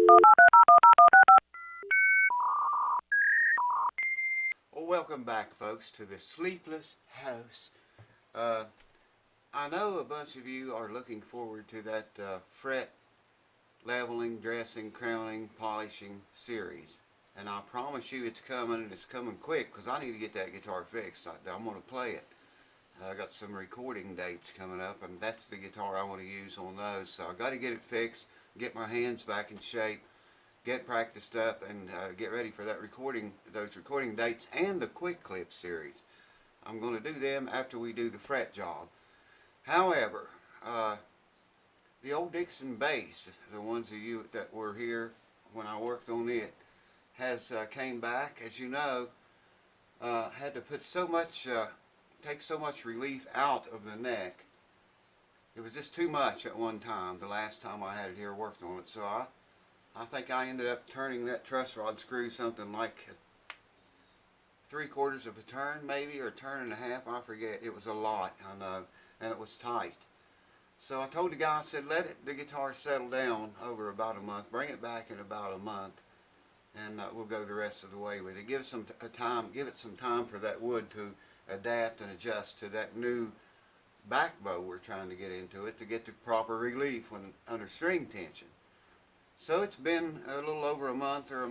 Well, welcome back, folks, to the Sleepless House. I know a bunch of you are looking forward to that fret leveling, dressing, crowning, polishing series. And I promise you it's coming, and it's coming quick, because I need to get that guitar fixed. I'm going to play it. I got some recording dates coming up, and that's the guitar I want to use on those. So I got to get it fixed, get my hands back in shape, get practiced up, and get ready for that those recording dates and the quick clip series. I'm going to do them after we do the fret job. However, the old Dixon bass, the ones of you that were here when I worked on it, has came back. As you know, had to put so much, take so much relief out of the neck. It was just too much at one time, the last time I had it here, worked on it. So I think I ended up turning that truss rod screw something like 3/4 of a turn, maybe, or a turn and a half, I forget. It was a lot, I know, and it was tight. So I told the guy, I said, let the guitar settle down over about a month, bring it back in about a month, and we'll go the rest of the way with it. Give it some time for that wood to adapt and adjust to that new back bow we're trying to get into it, to get the proper relief when under string tension. So it's been a little over a month or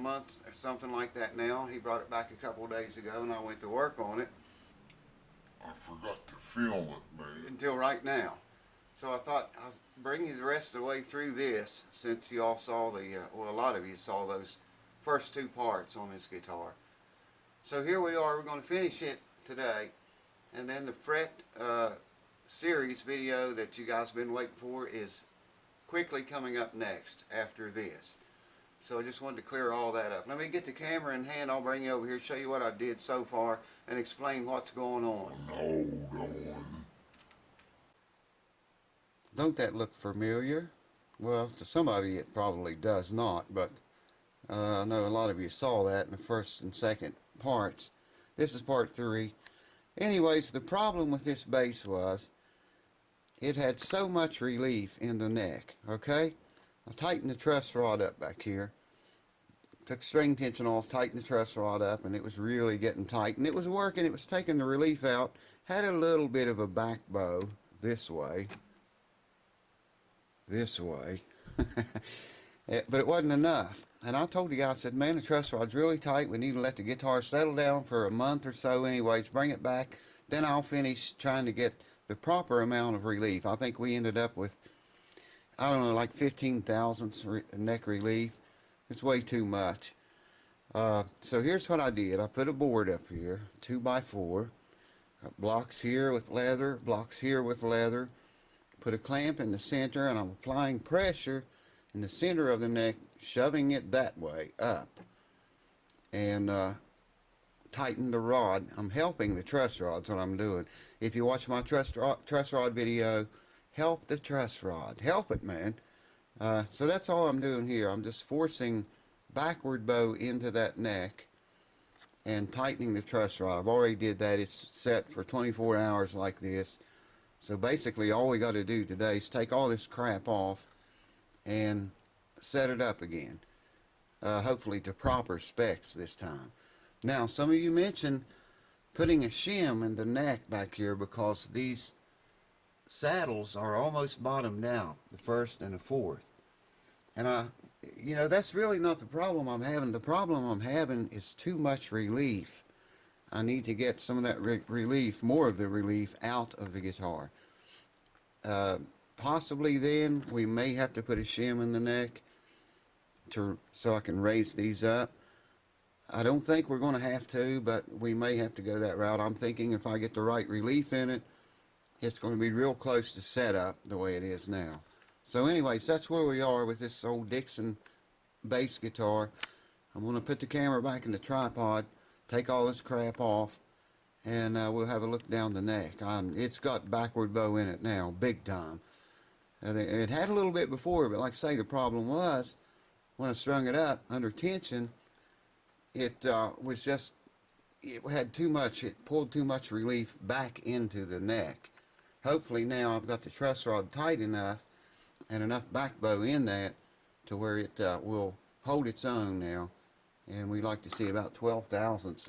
something like that now. He brought it back a couple of days ago, and I went to work on it. I forgot to film it, man. Until right now. So I thought I'll bring you the rest of the way through this, since you all saw well, a lot of you saw those first two parts on this guitar. So here we are. We're going to finish it today, and then the fret series video that you guys have been waiting for is quickly coming up next after this. So I just wanted to clear all that up. Let me get the camera in hand. I'll bring you over here, show you what I did so far, and explain what's going on. Hold on. Don't that look familiar? Well, to some of you it probably does not, but I know a lot of you saw that in the first and second parts. This is part 3. Anyways, the problem with this bass was it had so much relief in the neck, okay? I tightened the truss rod up back here, took string tension off, tightened the truss rod up, and it was really getting tight, and it was working. It was taking the relief out. Had a little bit of a back bow this way, but it wasn't enough. And I told the guy, I said, man, the truss rod's really tight. We need to let the guitar settle down for a month or so anyways, bring it back, then I'll finish trying to get the proper amount of relief. I think we ended up with, I don't know, like 15 thousandths neck relief. It's way too much. So here's what I did. I put a board up here, 2x4, got blocks here with leather, blocks here with leather, put a clamp in the center, and I'm applying pressure in the center of the neck, shoving it that way up, and tighten the rod. I'm helping the truss rod, that's what I'm doing. If you watch my truss rod video, help the truss rod. Help it, man. So that's all I'm doing here. I'm just forcing backward bow into that neck and tightening the truss rod. I've already did that. It's set for 24 hours like this. So basically all we got to do today is take all this crap off and set it up again. Hopefully to proper specs this time. Now, some of you mentioned putting a shim in the neck back here because these saddles are almost bottomed out, the first and the fourth. And you know, that's really not the problem I'm having. The problem I'm having is too much relief. I need to get some of that relief, more of the relief, out of the guitar. Possibly then we may have to put a shim in the neck so I can raise these up. I don't think we're going to have to, but we may have to go that route. I'm thinking if I get the right relief in it, it's going to be real close to setup the way it is now. So anyways, that's where we are with this old Dixon bass guitar. I'm going to put the camera back in the tripod, take all this crap off, and we'll have a look down the neck. It's got backward bow in it now, big time. It had a little bit before, but like I say, the problem was when I strung it up under tension, it was just, it had too much, it pulled too much relief back into the neck. Hopefully now I've got the truss rod tight enough and enough back bow in that to where it will hold its own now, and we like to see about 12 thousandths,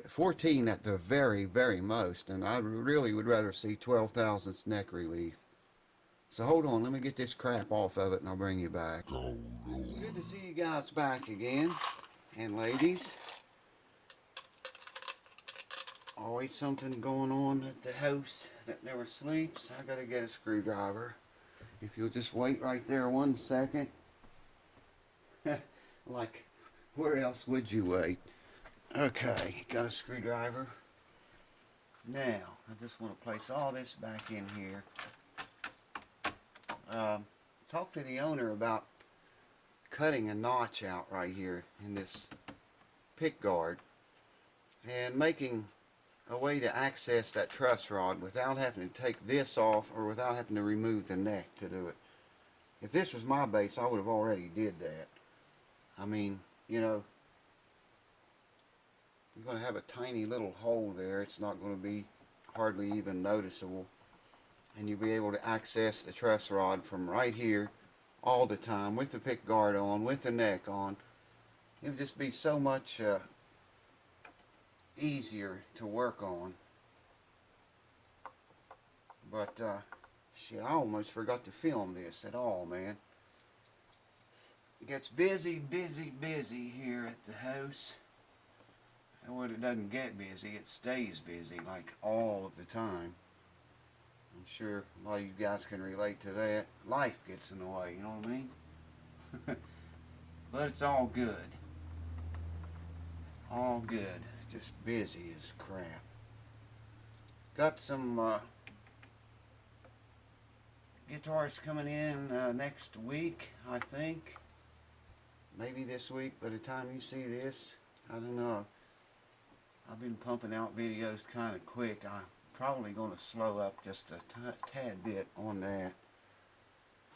14 at the very most, and I really would rather see 12 thousandths neck relief. So hold on, let me get this crap off of it and I'll bring you back. Good to see you guys back again, and ladies. Always something going on at the house that never sleeps. I gotta get a screwdriver. If you'll just wait right there 1 second. Like, where else would you wait? Okay, got a screwdriver. Now, I just want to place all this back in here. Talk to the owner about cutting a notch out right here in this pick guard and making a way to access that truss rod without having to take this off or without having to remove the neck to do it. If this was my base, I would have already did that. I mean, you know, you're going to have a tiny little hole there. It's not going to be hardly even noticeable. And you'll be able to access the truss rod from right here all the time with the pick guard on, with the neck on. It'll just be so much easier to work on. But shit, I almost forgot to film this at all, man. It gets busy here at the house. And when it doesn't get busy, it stays busy like all of the time. I'm sure a lot of you guys can relate to that. Life gets in the way, you know what I mean? But it's all good. All good. Just busy as crap. Got some guitars coming in next week, I think. Maybe this week by the time you see this. I don't know. I've been pumping out videos kind of quick. I'm probably going to slow up just a tad bit on that.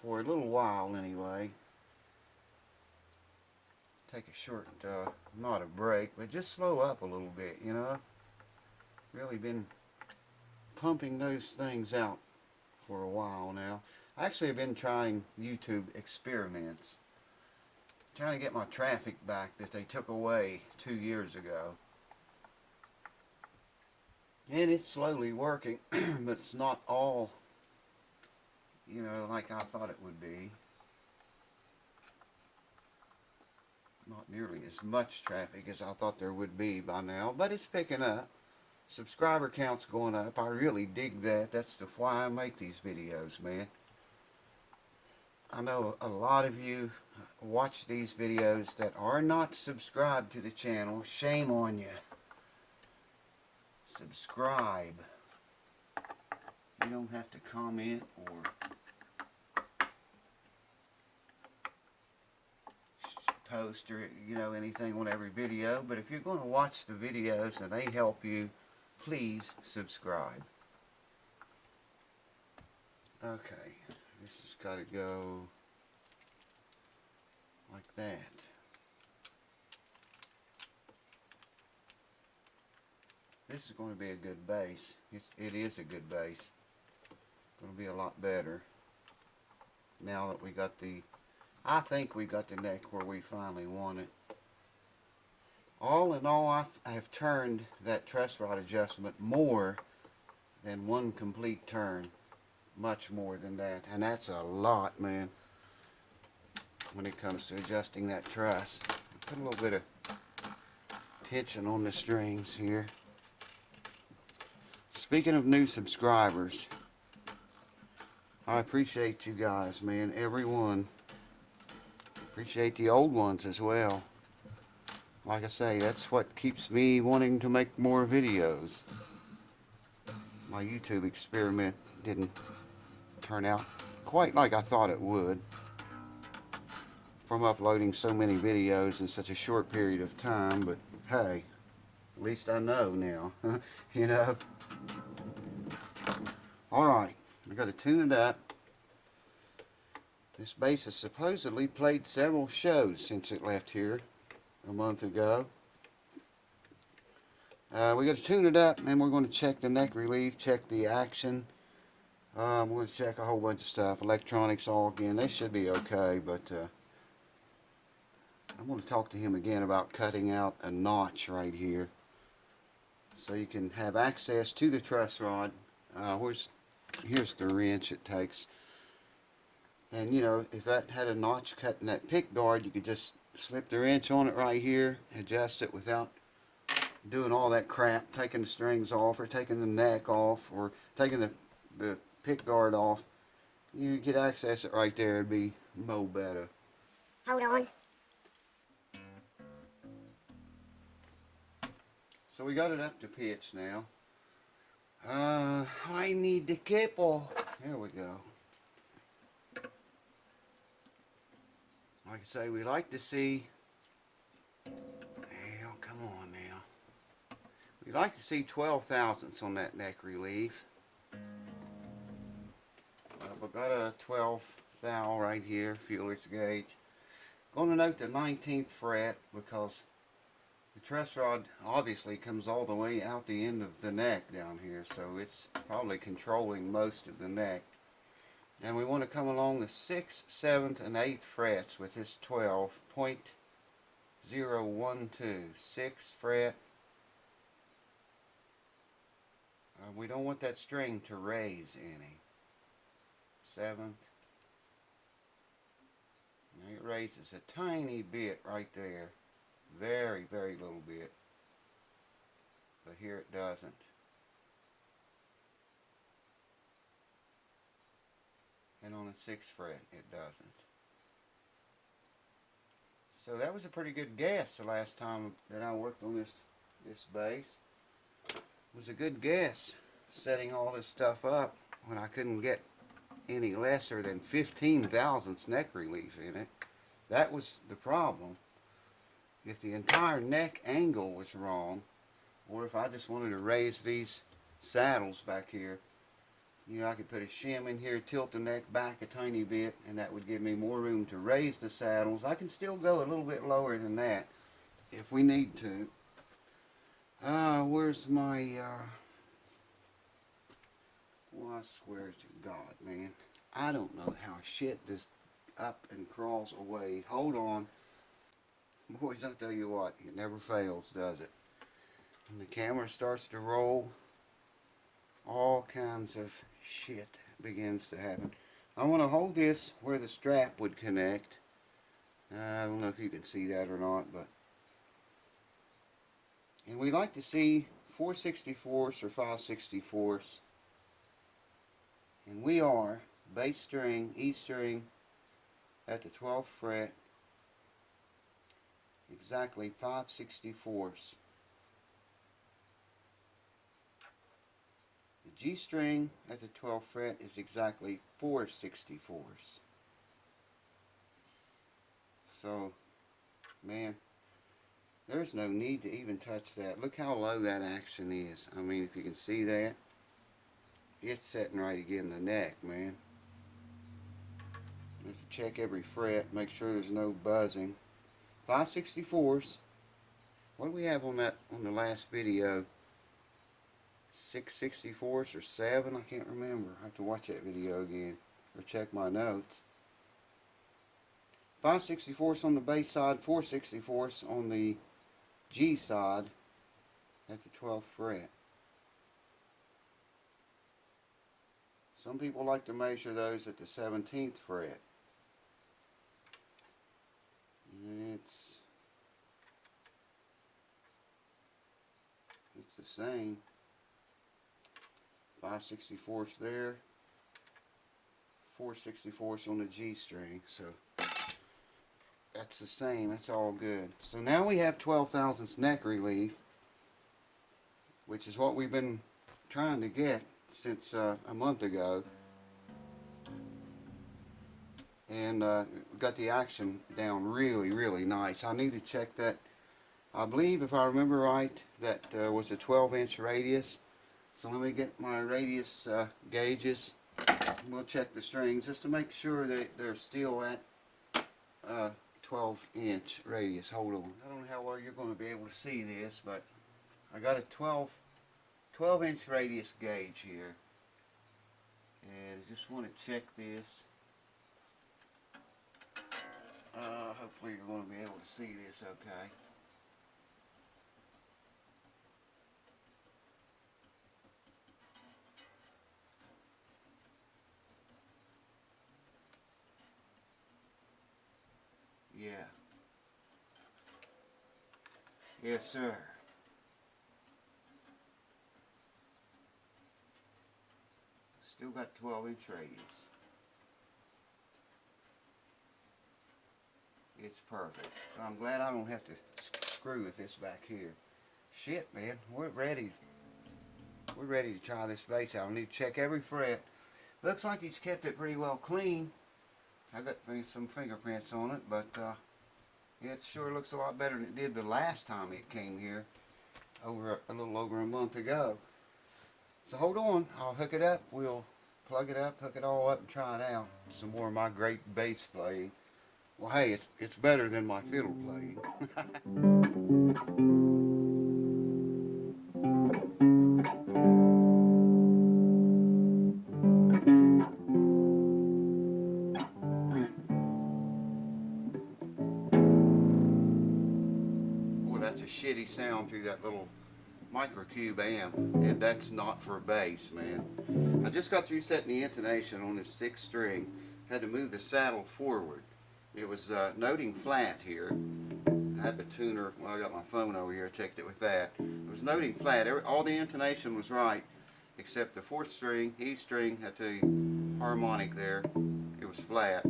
For a little while anyway. Take a short, not a break, but just slow up a little bit, you know. Really been pumping those things out for a while now. Actually, I've been trying YouTube experiments. Trying to get my traffic back that they took away 2 years ago. And it's slowly working, but it's not all, you know, like I thought it would be. Not nearly as much traffic as I thought there would be by now, but it's picking up. Subscriber count's going up. I really dig that. That's why I make these videos, man. I know a lot of you watch these videos that are not subscribed to the channel. Shame on you. Subscribe. You don't have to comment or post or, you know, anything on every video, but if you're going to watch the videos and they help you, please subscribe. Okay, this has got to go like that. This is going to be a good base. It is a good base. It's going to be a lot better now that we got the, I think we got the neck where we finally want it. All in all, I have turned that truss rod adjustment more than one complete turn. Much more than that. And that's a lot, man, when it comes to adjusting that truss. Put a little bit of tension on the strings here. Speaking of new subscribers, I appreciate you guys, man. Everyone. Appreciate the old ones as well. Like I say, that's what keeps me wanting to make more videos. My YouTube experiment didn't turn out quite like I thought it would. From uploading so many videos in such a short period of time, but hey, at least I know now, you know. Alright, I got to tune it up. This bass has supposedly played several shows since it left here a month ago. We got to tune it up, and we're going to check the neck relief, check the action. We're going to check a whole bunch of stuff. Electronics all again. They should be okay, but I'm going to talk to him again about cutting out a notch right here so you can have access to the truss rod. Here's the wrench it takes. And you know, if that had a notch cut in that pick guard, you could just slip the wrench on it right here, adjust it without doing all that crap, taking the strings off or taking the neck off or taking the pick guard off. You could access it right there. It'd be mo better. Hold on. So we got it up to pitch now. I need the cable. There we go. Like I say, we like to see, well, come on now. We like to see 12 thousandths on that neck relief. We've got a 12 thou right here, feeler's gauge. Going to note the 19th fret because the truss rod obviously comes all the way out the end of the neck down here, so it's probably controlling most of the neck. And we want to come along the 6th, 7th, and 8th frets with this 12.012. 6th fret. We don't want that string to raise any. 7th. Now it raises a tiny bit right there. Very, very little bit. But here it doesn't. And on the 6th fret it doesn't. So that was a pretty good guess the last time that I worked on this bass. It was a good guess setting all this stuff up when I couldn't get any lesser than 15 thousandths neck relief in it. That was the problem. If the entire neck angle was wrong, or if I just wanted to raise these saddles back here, you know, I could put a shim in here, tilt the neck back a tiny bit, and that would give me more room to raise the saddles. I can still go a little bit lower than that if we need to. Where's my, well, I swear to God, man. I don't know how shit just up and crawls away. Hold on. Boys, I'll tell you what, it never fails, does it? When the camera starts to roll, all kinds of shit begins to happen. I want to hold this where the strap would connect. I don't know if you can see that or not, but... And we like to see 4/64 or 5/64. And we are bass string, E string at the 12th fret, exactly 5/64. The G string at the 12th fret is exactly 4/64. So, man, there's no need to even touch that. Look how low that action is. I mean, if you can see that, it's setting right again the neck, man. You have to check every fret, make sure there's no buzzing. 5/64. What do we have on that on the last video? 6/64 or 7? I can't remember. I have to watch that video again or check my notes. 5/64 on the bass side, 4/64 on the G side at the 12th fret. Some people like to measure those at the 17th fret. It's the same. 5/64 there, 4/64 on the G string, so that's the same. That's all good. So now we have 12 thousandths neck relief, which is what we've been trying to get since a month ago, and we got the action down really, really nice. I need to check that. I believe, if I remember right, that was a 12-inch radius. So let me get my radius gauges. We'll check the strings just to make sure that they're still at 12-inch radius. Hold on. I don't know how well you're going to be able to see this, but I got a 12-inch radius gauge here. And I just want to check this. Hopefully you're going to be able to see this okay. Yeah. Yes, sir. Still got 12-inch radius. It's perfect. So I'm glad I don't have to screw with this back here. Shit, man, we're ready. We're ready to try this bass out. I need to check every fret. Looks like he's kept it pretty well clean. I got some fingerprints on it, but it sure looks a lot better than it did the last time it came here, a little over a month ago. So hold on, I'll hook it up. We'll plug it up, hook it all up, and try it out. Some more of my great bass playing. Well, hey, it's better than my fiddle playing. Boy, that's a shitty sound through that little microcube amp, and that's not for bass, man. I just got through setting the intonation on this 6th string. Had to move the saddle forward. It was noting flat here. I had the tuner, well, I got my phone over here, checked it with that. It was noting flat. All the intonation was right, except the 4th string, E string, at the harmonic there, it was flat.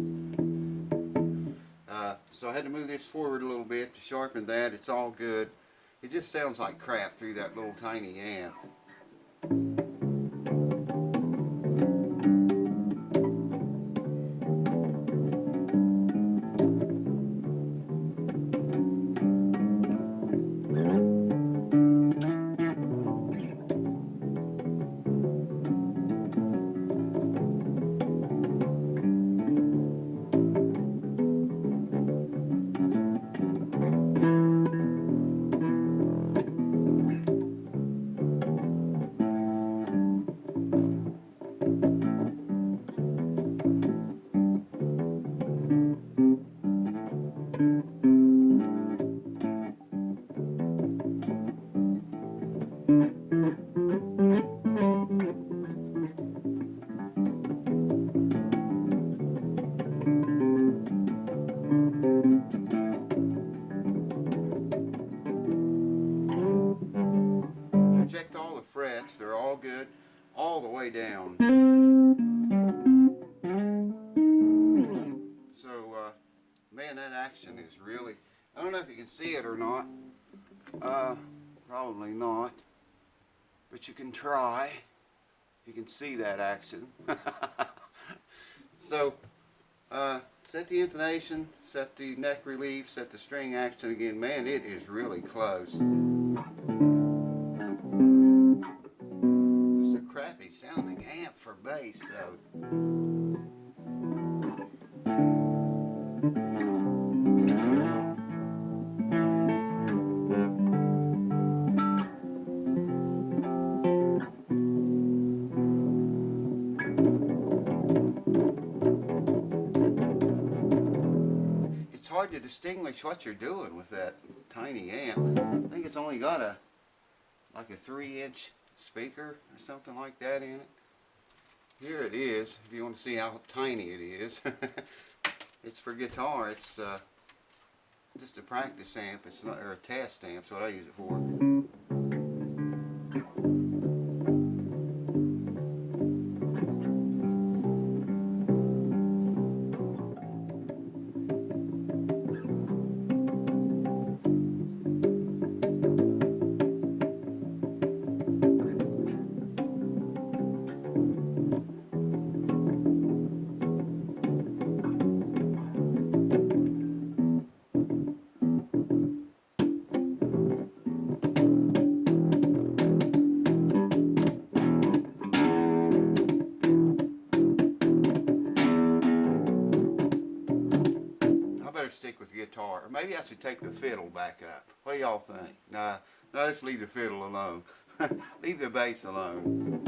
So I had to move this forward a little bit to sharpen that. It's all good. It just sounds like crap through that little tiny amp. Checked all the frets, they're all good, all the way down. So, man, that action is really, I don't know if you can see it or not. Probably not. But you can try, if you can see that action. So, set the intonation, set the neck relief, set the string action again. Man, it is really close. Just a crappy sounding amp for bass, though. It's hard to distinguish what you're doing with that tiny amp. I think it's only got like a 3-inch speaker or something like that in it. Here it is, if you want to see how tiny it is. It's for guitar. It's just a practice amp. It's not, or a test amp. That's what I use it for. Stick with guitar, or maybe I should take the fiddle back up. What do y'all think? Nah, let's leave the fiddle alone. Leave the bass alone.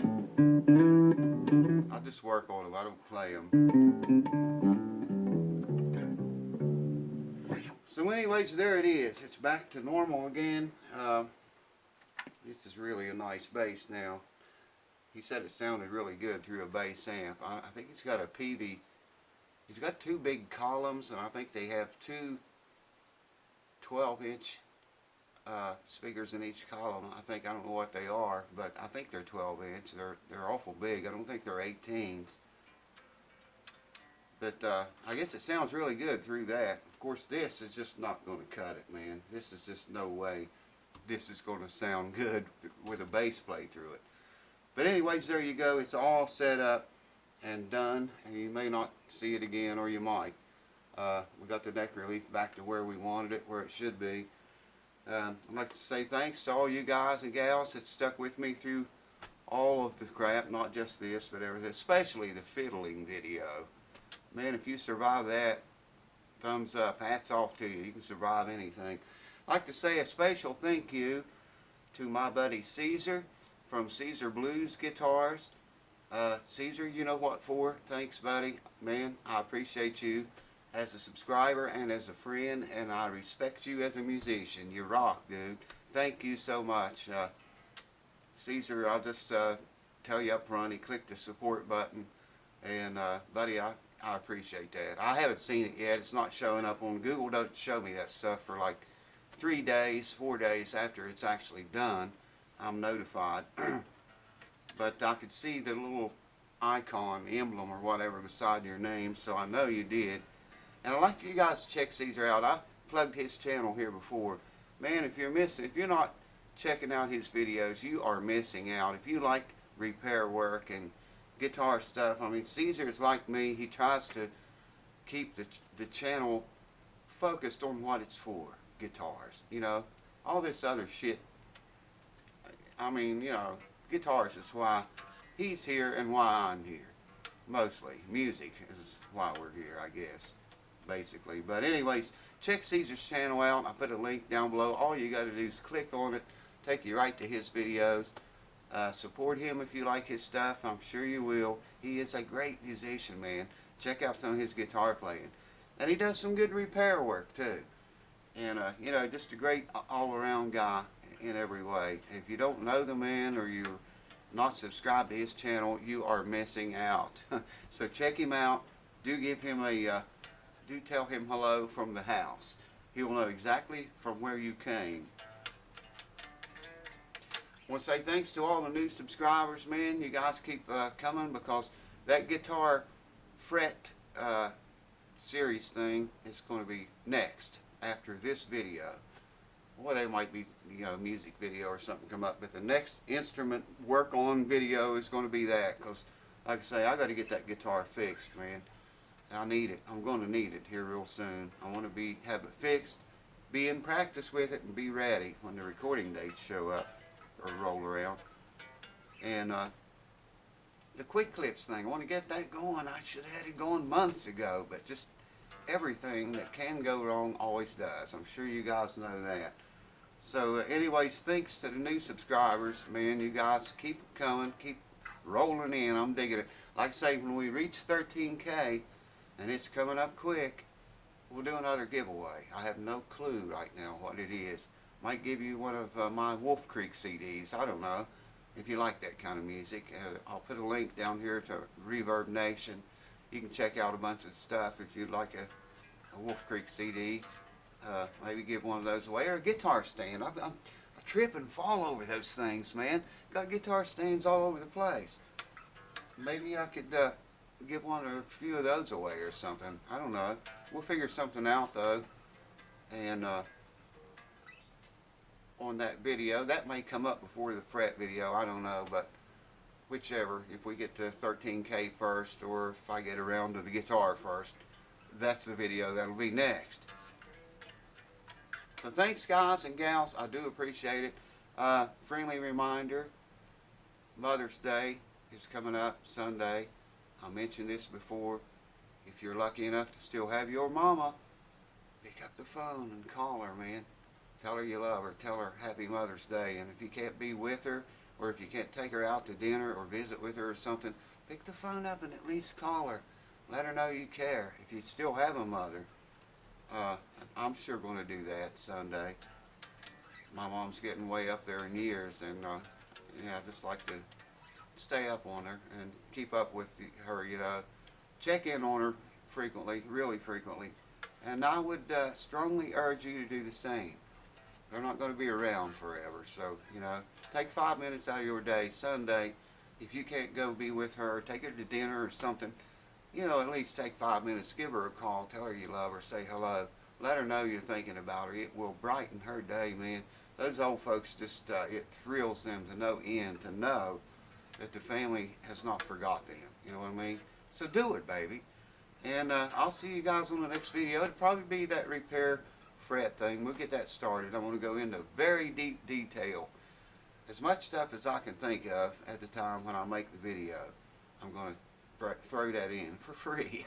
I'll just work on them. I don't play them. So anyways, there it is. It's back to normal again. This is really a nice bass now. He said it sounded really good through a bass amp. I think he's got a PV. He's got two big columns, and I think they have two 12-inch speakers in each column. I don't know what they are, but I think they're 12-inch. They're awful big. I don't think they're 18s. But I guess it sounds really good through that. Of course, this is just not going to cut it, man. This is just no way this is going to sound good with a bass play through it. But anyways, there you go. It's all set up and done, and you may not see it again, or you might. We got the neck relief back to where we wanted it, where it should be. I'd like to say thanks to all you guys and gals that stuck with me through all of the crap, not just this, but everything, especially the fiddling video. Man, if you survive that, thumbs up, hats off to you. You can survive anything. I'd like to say a special thank you to my buddy Caesar from Caesar Blues Guitars. Caesar, you know what for. Thanks, buddy. Man, I appreciate you as a subscriber and as a friend, and I respect you as a musician. You rock, dude. Thank you so much. Caesar, I'll just tell you up front, he clicked the support button, and buddy, I appreciate that. I haven't seen it yet. It's not showing up on Google. Doesn't show me that stuff for like 3 days, 4 days after it's actually done. I'm notified. But I could see the little icon, emblem or whatever beside your name, so I know you did. And I'd like for you guys to check Caesar out. I plugged his channel here before. Man, if you're not checking out his videos, you are missing out. If you like repair work and guitar stuff, I mean, Caesar is like me. He tries to keep the channel focused on what it's for, guitars. You know, all this other shit. I mean, you know, guitars is why he's here and why I'm here. Mostly. Music is why we're here, I guess. Basically. But anyways, check Caesar's channel out. I put a link down below. All you got to do is click on it. Take you right to his videos. Support him if you like his stuff. I'm sure you will. He is a great musician, man. Check out some of his guitar playing. And he does some good repair work, too. And, you know, just a great all-around guy in every way. If you don't know the man, or you're not subscribed to his channel, you are missing out. So check him out. Do give him a... do tell him hello from the house. He will know exactly from where you came. I want to say thanks to all the new subscribers, man. You guys keep coming, because that guitar fret series thing is going to be next after this video. Well, they might be, you know, music video or something come up, but the next instrument work on video is going to be that, because like I say, I got to get that guitar fixed, man. I need it. I'm going to need it here real soon. I want to have it fixed, be in practice with it, and be ready when the recording dates show up or roll around. And the quick clips thing, I want to get that going. I should have had it going months ago, but just everything that can go wrong always does. I'm sure you guys know that. So anyways, thanks to the new subscribers, man. You guys keep coming, keep rolling in. I'm digging it. Like I say, when we reach 13K, and it's coming up quick, we'll do another giveaway. I have no clue right now what it is. Might give you one of my Wolf Creek CDs. I don't know if you like that kind of music. I'll put a link down here to Reverb Nation. You can check out a bunch of stuff if you'd like a Wolf Creek CD. Maybe give one of those away, or a guitar stand. I trip and fall over those things, man. Got guitar stands all over the place. Maybe I could give one or a few of those away or something. I don't know. We'll figure something out, though. And on that video, that may come up before the fret video. I don't know, but whichever. If we get to 13K first, or if I get around to the guitar first, that's the video that'll be next. So thanks, guys and gals. I do appreciate it. Friendly reminder, Mother's Day is coming up Sunday. I mentioned this before. If you're lucky enough to still have your mama, pick up the phone and call her, man. Tell her you love her. Tell her Happy Mother's Day. And if you can't be with her, or if you can't take her out to dinner or visit with her or something, pick the phone up and at least call her. Let her know you care. If you still have a mother, Uh, I'm sure going to do that Sunday. My mom's getting way up there in years, and yeah, I just like to stay up on her and keep up with her, you know. Check in on her frequently, really frequently. And I would strongly urge you to do the same. They're not going to be around forever, so, you know, take 5 minutes out of your day, Sunday. If you can't go be with her, take her to dinner or something. You know, at least take 5 minutes, give her a call, tell her you love her, say hello. Let her know you're thinking about her. It will brighten her day, man. Those old folks just, it thrills them to no end to know that the family has not forgot them. You know what I mean? So do it, baby. And I'll see you guys on the next video. It'll probably be that repair fret thing. We'll get that started. I'm going to go into very deep detail. As much stuff as I can think of at the time when I make the video. I'm going to throw that in for free.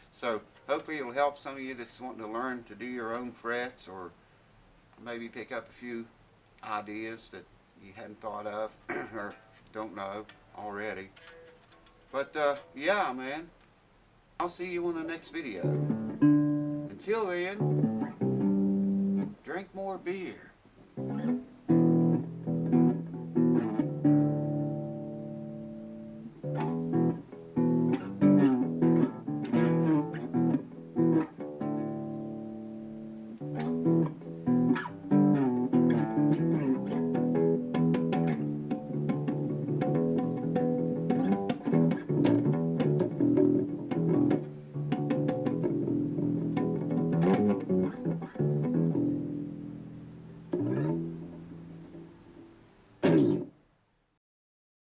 So hopefully it'll help some of you that's wanting to learn to do your own frets, or maybe pick up a few ideas that you hadn't thought of or don't know already. But yeah, man, I'll see you on the next video. Until then, drink more beer.